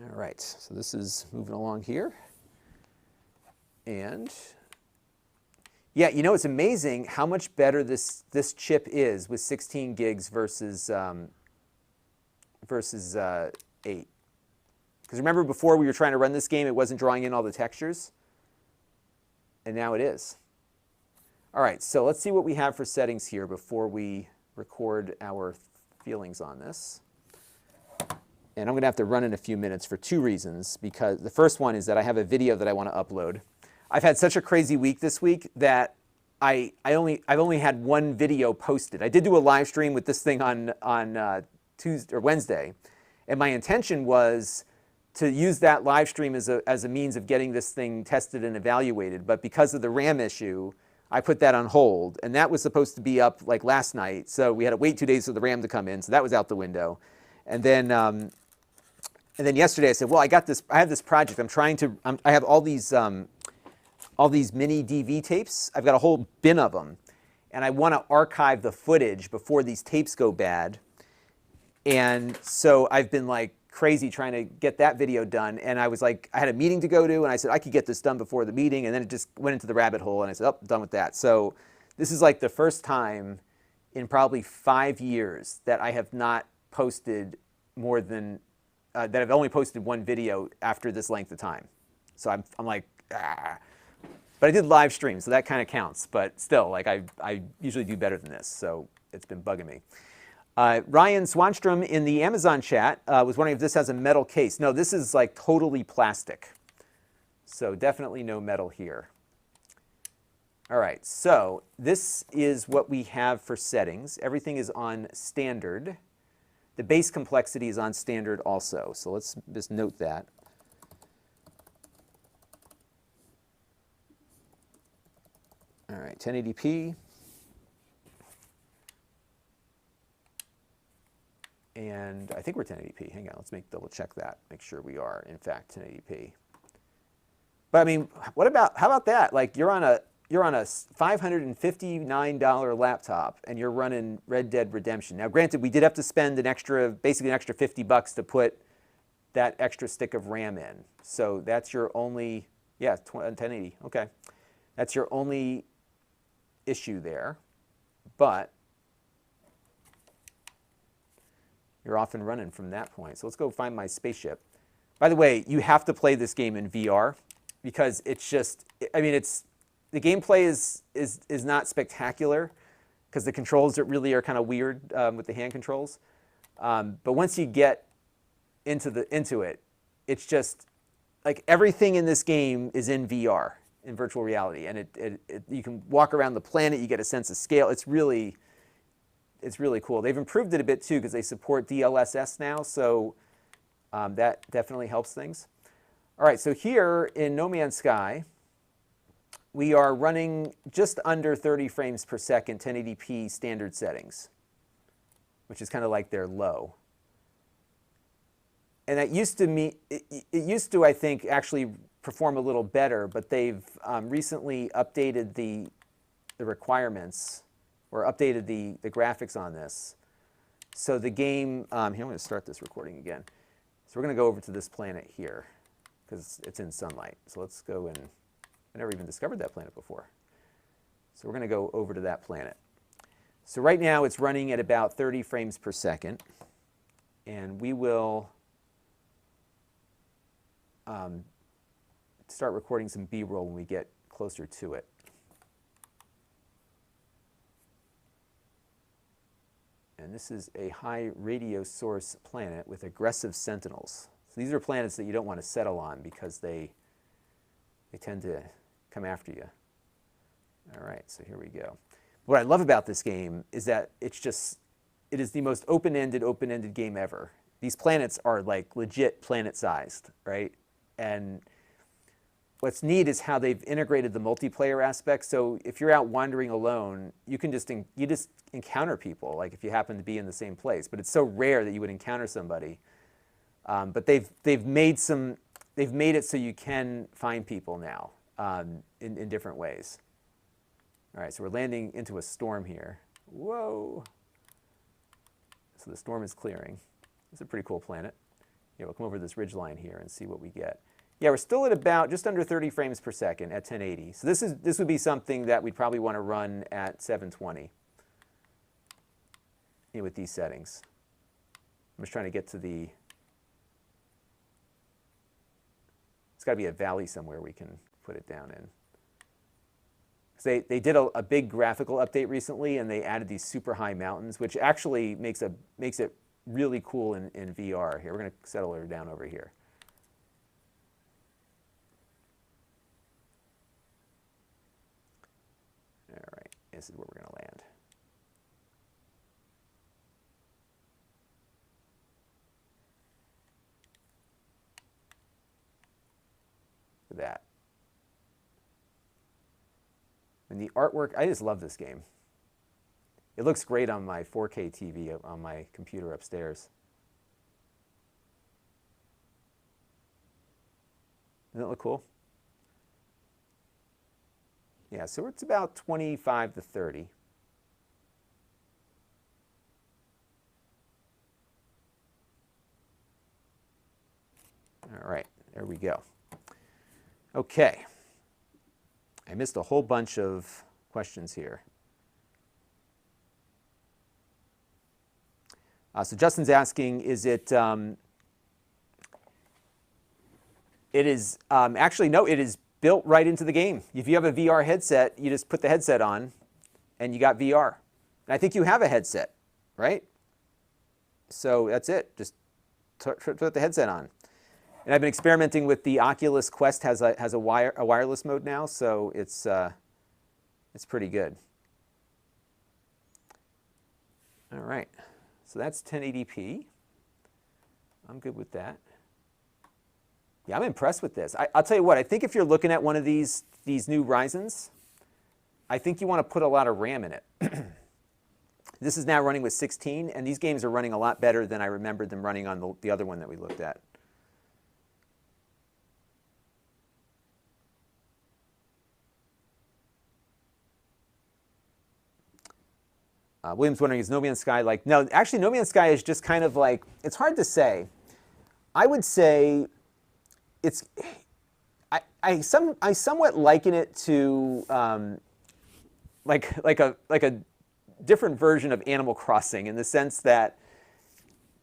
All right, so this is moving along here. And yeah, you know, it's amazing how much better this chip is with 16 gigs versus 8. Because remember before we were trying to run this game, it wasn't drawing in all the textures, and now it is. All right, so let's see what we have for settings here before we record our feelings on this. And I'm going to have to run in a few minutes for 2 reasons, because the first one is that I have a video that I want to upload. I've had such a crazy week this week that I've only had 1 video posted. I did do a live stream with this thing on Tuesday or Wednesday, and my intention was to use that live stream as a means of getting this thing tested and evaluated. But because of the RAM issue, I put that on hold, and that was supposed to be up like last night. So we had to wait 2 days for the RAM to come in, so that was out the window. And then yesterday I said, well, I have this project. I have all these mini DV tapes. I've got a whole bin of them, and I want to archive the footage before these tapes go bad. And so I've been like crazy trying to get that video done. And I was like, I had a meeting to go to, and I said, I could get this done before the meeting. And then it just went into the rabbit hole, and I said, oh, done with that. So this is like the first time in probably 5 years that I have not posted more than, that I've only posted one video after this length of time. So I'm like, ah. But I did live stream, so that kind of counts. But still, like I usually do better than this, so it's been bugging me. Ryan Swanstrom in the Amazon chat was wondering if this has a metal case. No, this is like totally plastic. So definitely no metal here. All right, so this is what we have for settings. Everything is on standard. The base complexity is on standard also. So let's just note that. All right, 1080p. And I think we're 1080p. Hang on, let's double check that. Make sure we are, in fact, 1080p. But I mean, how about that? Like you're on a $559 laptop and you're running Red Dead Redemption. Now, granted, we did have to spend basically an extra $50 to put that extra stick of RAM in. So that's your only, yeah, 1080. Okay, that's your only issue there, but you're off and running from that point. So let's go find my spaceship. By the way, you have to play this game in VR because it's just, I mean, the gameplay is not spectacular because the controls really are kind of weird with the hand controls. But once you get into it, it's just like everything in this game is in VR, in virtual reality, and you can walk around the planet. You get a sense of scale. It's really cool. They've improved it a bit too because they support DLSS now, so that definitely helps things. All right, so here in No Man's Sky, we are running just under 30 frames per second, 1080p standard settings, which is kind of like their low. And that used to it used to, I think, actually perform a little better, but they've recently updated the requirements or updated the graphics on this. So the game, here I'm going to start this recording again. So we're going to go over to this planet here because it's in sunlight. So let's go and, I never even discovered that planet before. So we're going to go over to that planet. So right now it's running at about 30 frames per second, and we will start recording some B-roll when we get closer to it. And this is a high radio source planet with aggressive sentinels. So these are planets that you don't want to settle on because they tend to come after you. All right, so here we go. What I love about this game is that it is the most open-ended game ever. These planets are like legit planet-sized, right? And what's neat is how they've integrated the multiplayer aspect. So if you're out wandering alone, you just encounter people, like if you happen to be in the same place. But it's so rare that you would encounter somebody. But they've made it so you can find people now in different ways. All right, so we're landing into a storm here. Whoa! So the storm is clearing. It's a pretty cool planet. Yeah, we'll come over this ridgeline here and see what we get. Yeah, we're still at about just under 30 frames per second at 1080. So this would be something that we'd probably want to run at 720 with these settings. I'm just trying to get to the... It's got to be a valley somewhere we can put it down in. So they did a big graphical update recently, and they added these super high mountains, which actually makes it really cool in VR. Here, we're going to settle her down over here. All right, this is where we're going to land. Look at that. And the artwork, I just love this game. It looks great on my 4K TV on my computer upstairs. Doesn't it look cool? Yeah, so it's about 25 to 30. All right, there we go. Okay. I missed a whole bunch of questions here. So Justin's asking, is it, it is, actually, no, it is built right into the game. If you have a VR headset, you just put the headset on and you got VR. And I think you have a headset, right? So that's it, just put the headset on. And I've been experimenting with the Oculus Quest, has a wireless mode now, so it's pretty good. All right, so that's 1080p. I'm good with that. Yeah, I'm impressed with this. I'll tell you what, I think if you're looking at one of these new Ryzens, I think you want to put a lot of RAM in it. This is now running with 16, and these games are running a lot better than I remembered them running on the other one that we looked at. William's wondering, is No Man's Sky like... No, actually, No Man's Sky is just kind of like... It's hard to say. I would say it's... I somewhat liken it to like a different version of Animal Crossing, in the sense that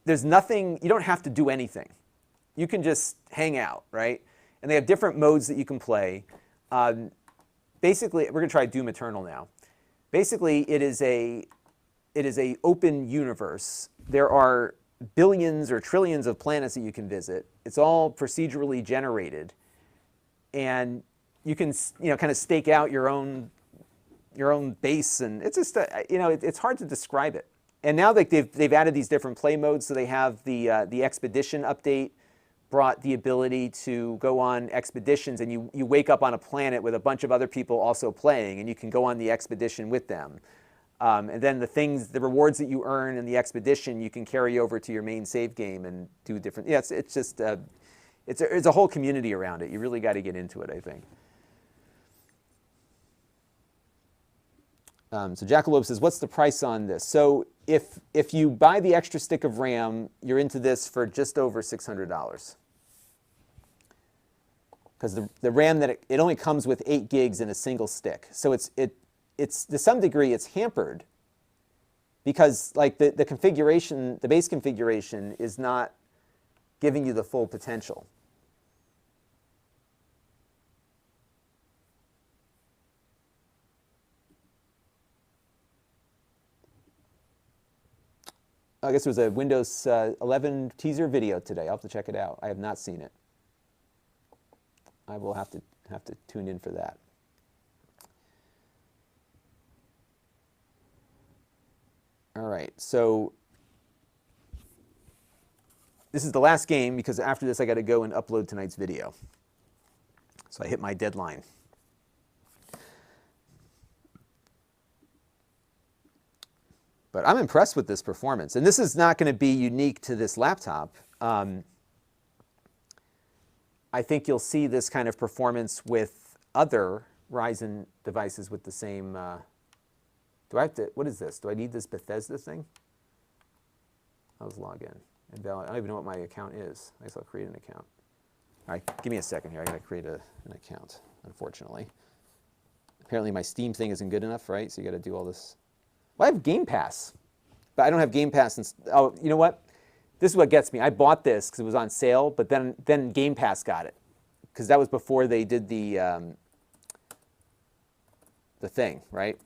there's nothing... You don't have to do anything. You can just hang out, right? And they have different modes that you can play. Basically, we're going to try Doom Eternal now. Basically, it is a open universe. There are billions or trillions of planets that you can visit. It's all procedurally generated, and you can kind of stake out your own base, and it's just it's hard to describe it. And now that they've added these different play modes, so they have the expedition update brought the ability to go on expeditions, and you wake up on a planet with a bunch of other people also playing, and you can go on the expedition with them. And then the rewards that you earn in the expedition, you can carry over to your main save game and do different. Yeah, it's just it's a whole community around it. You really got to get into it, I think. So Jackalope says, what's the price on this? So if you buy the extra stick of RAM, you're into this for just over $600. Because the RAM that it only comes with 8 gigs in a single stick. So it's to some degree it's hampered, because like the configuration, the base configuration is not giving you the full potential. I guess there was a Windows 11 teaser video today. I'll have to check it out. I have not seen it. I will have to tune in for that. All right, so this is the last game, because after this I got to go and upload tonight's video. So I hit my deadline. But I'm impressed with this performance. And this is not going to be unique to this laptop. I think you'll see this kind of performance with other Ryzen devices with the same... do I have to... What is this? Do I need this Bethesda thing? Let's log in. I don't even know what my account is. I guess I'll create an account. All right, give me a second here. I got to create an account, unfortunately. Apparently my Steam thing isn't good enough, right? So you got to do all this... Well, I have Game Pass, but I don't have Game Pass since... Oh, you know what? This is what gets me. I bought this because it was on sale, but then Game Pass got it, because that was before they did the thing, right?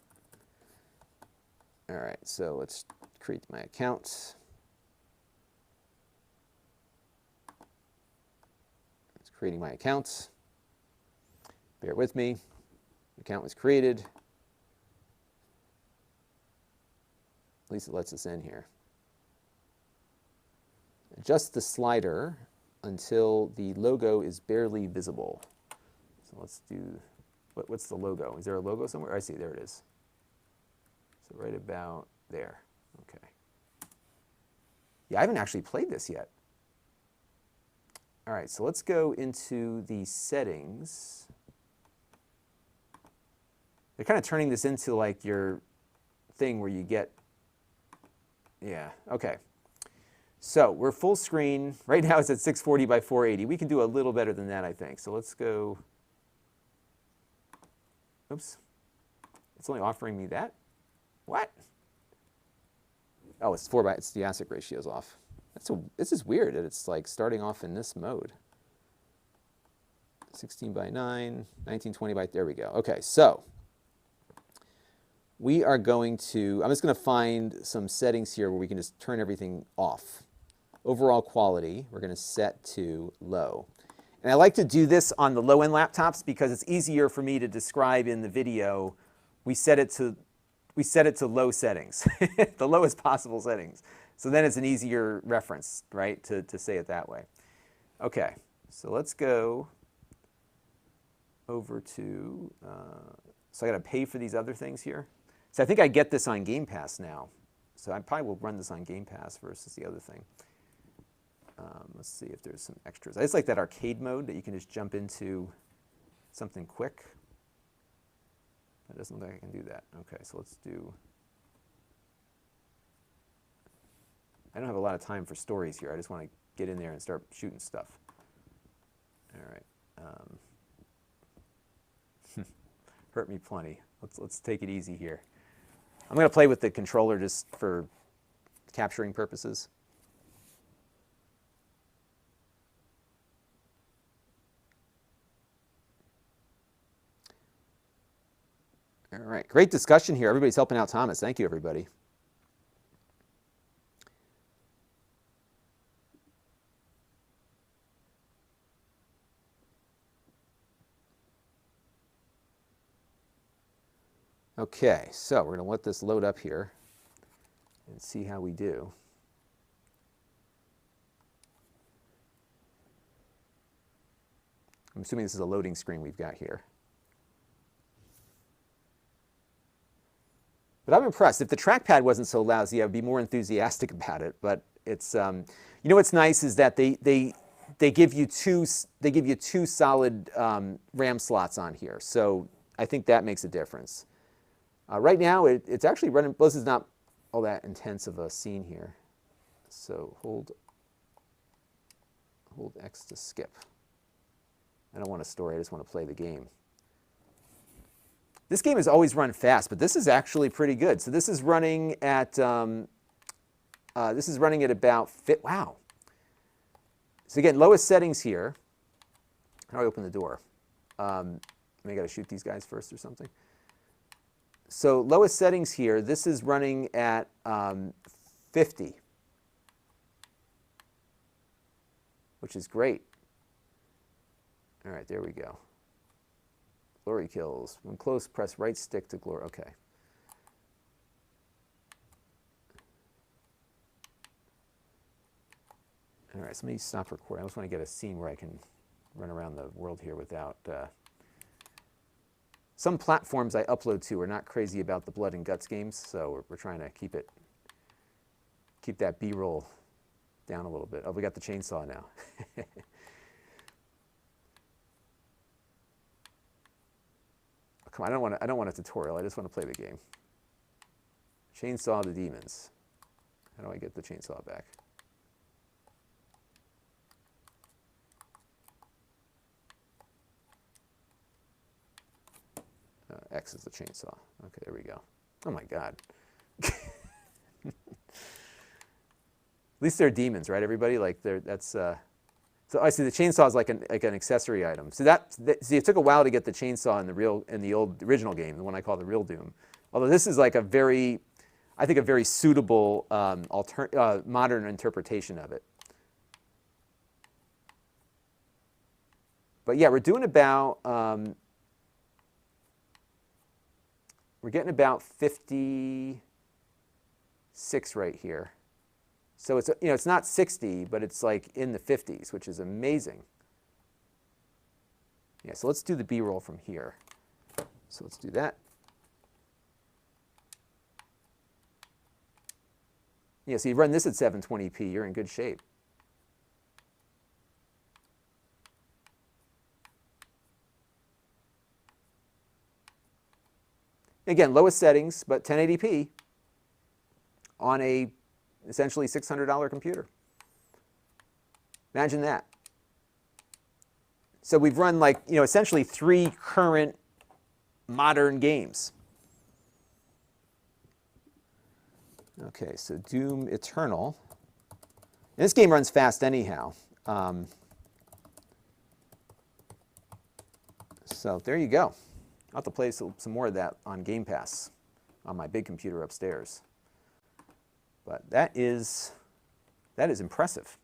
All right, so let's create my account. It's creating my account. Bear with me. Account was created. At least it lets us in here. Adjust the slider until the logo is barely visible. So let's do, what's the logo? Is there a logo somewhere? I see, there it is. So right about there, okay. Yeah, I haven't actually played this yet. All right, so let's go into the settings. They're kind of turning this into like your thing where you get... Yeah, okay. So we're full screen. Right now it's at 640 by 480. We can do a little better than that, I think. So let's go. Oops. It's only offering me that. What? Oh, it's it's the aspect ratio's off. This is weird that it's like starting off in this mode. 16 by 9, 1920 by, there we go. Okay, so we are going to, I'm just going to find some settings here where we can just turn everything off. Overall quality, we're going to set to low. And I like to do this on the low-end laptops because it's easier for me to describe in the video. We set it to low settings, the lowest possible settings. So then it's an easier reference, right, to say it that way. Okay, so let's go over to, so I got to pay for these other things here. So I think I get this on Game Pass now. So I probably will run this on Game Pass versus the other thing. Let's see if there's some extras. I just like that arcade mode that you can just jump into something quick. That doesn't look like I can do that. Okay, so let's do, I don't have a lot of time for stories here. I just want to get in there and start shooting stuff. All right. Hurt me plenty. Let's take it easy here. I'm going to play with the controller just for capturing purposes. All right, great discussion here. Everybody's helping out Thomas. Thank you, everybody. Okay, so we're going to let this load up here and see how we do. I'm assuming this is a loading screen we've got here. But I'm impressed. If the trackpad wasn't so lousy, I'd be more enthusiastic about it. But it's, you know what's nice is that they give you two solid RAM slots on here. So I think that makes a difference. Right now, it's actually running. Well, this is not all that intense of a scene here. So hold X to skip. I don't want to store it. I just want to play the game. This game has always run fast, but this is actually pretty good. So this is running at about wow. So again, lowest settings here. How do I open the door? I got to shoot these guys first or something. So lowest settings here, this is running at 50, which is great. All right, there we go. Glory kills. When close, press right stick to glory. Okay. All right, so let me stop recording. I just want to get a scene where I can run around the world here without... Some platforms I upload to are not crazy about the blood and guts games, so we're trying to keep that B-roll down a little bit. Oh, we got the chainsaw now. Come on, I don't want a tutorial. I just want to play the game. Chainsaw the demons. How do I get the chainsaw back? X is the chainsaw. Okay, there we go. Oh my God. At least they're demons, right, everybody? Like that's. So I see the chainsaw is like an accessory item. So see, it took a while to get the chainsaw in the original game, the one I call the real Doom. Although this is like I think a very suitable modern interpretation of it. But yeah, we're doing about. We're getting about 56 right here. So it's, it's not 60, but it's like in the 50s, which is amazing. Yeah, so let's do the B-roll from here. So let's do that. Yeah, so you run this at 720p, you're in good shape. Again, lowest settings, but 1080p on a essentially $600 computer. Imagine that. So we've run like, essentially 3 current modern games. Okay, so Doom Eternal. And this game runs fast anyhow. So there you go. I'll have to play some more of that on Game Pass on my big computer upstairs. But that is impressive.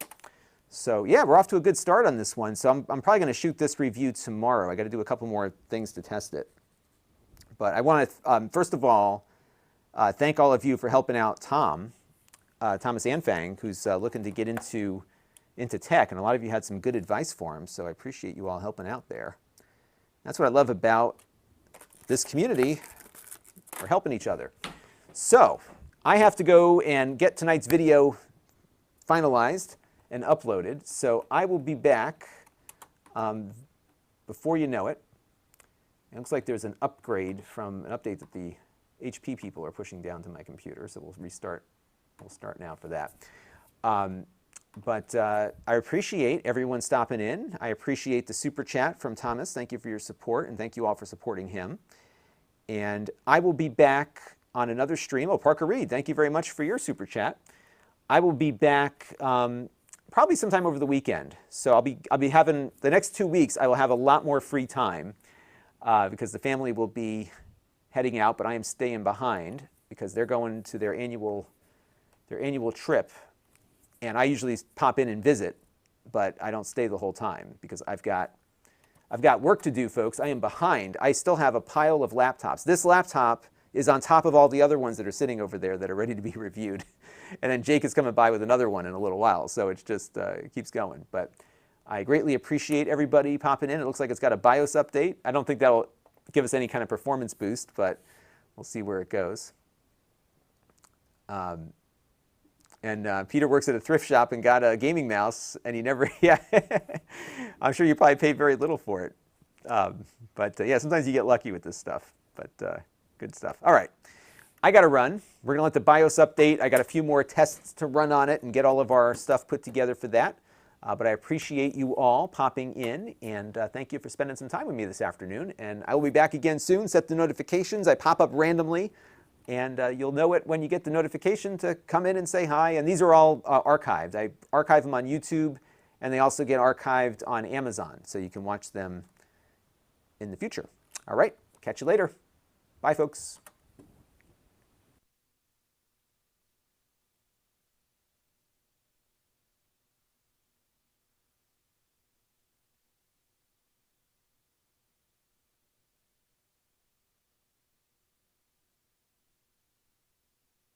So yeah, we're off to a good start on this one. So I'm probably going to shoot this review tomorrow. I got to do a couple more things to test it. But I want to, first of all, thank all of you for helping out Thomas Anfang, who's looking to get into tech. And a lot of you had some good advice for him, so I appreciate you all helping out there. That's what I love about this community. We're helping each other. So I have to go and get tonight's video finalized and uploaded. So I will be back before you know it. It looks like there's an upgrade from an update that the HP people are pushing down to my computer. So we'll restart. We'll start now for that. But I appreciate everyone stopping in. I appreciate the super chat from Thomas. Thank you for your support, and thank you all for supporting him. And I will be back on another stream. Oh, Parker Reed, thank you very much for your super chat. I will be back probably sometime over the weekend. So I'll be having the next 2 weeks. I will have a lot more free time because the family will be heading out, but I am staying behind because they're going to their annual trip. And I usually pop in and visit, but I don't stay the whole time because I've got work to do, folks. I am behind. I still have a pile of laptops. This laptop is on top of all the other ones that are sitting over there that are ready to be reviewed. And then Jake is coming by with another one in a little while, so it's just it keeps going. But I greatly appreciate everybody popping in. It looks like it's got a BIOS update. I don't think that'll give us any kind of performance boost, but we'll see where it goes. And Peter works at a thrift shop and got a gaming mouse, and he never, yeah, I'm sure you probably paid very little for it. But yeah, sometimes you get lucky with this stuff, but good stuff. All right, I got to run. We're going to let the BIOS update. I got a few more tests to run on it and get all of our stuff put together for that. But I appreciate you all popping in, and thank you for spending some time with me this afternoon. And I will be back again soon. Set the notifications. I pop up randomly. And you'll know it when you get the notification to come in and say hi. And these are all archived. I archive them on YouTube, and they also get archived on Amazon, so you can watch them in the future. All right, catch you later. Bye, folks.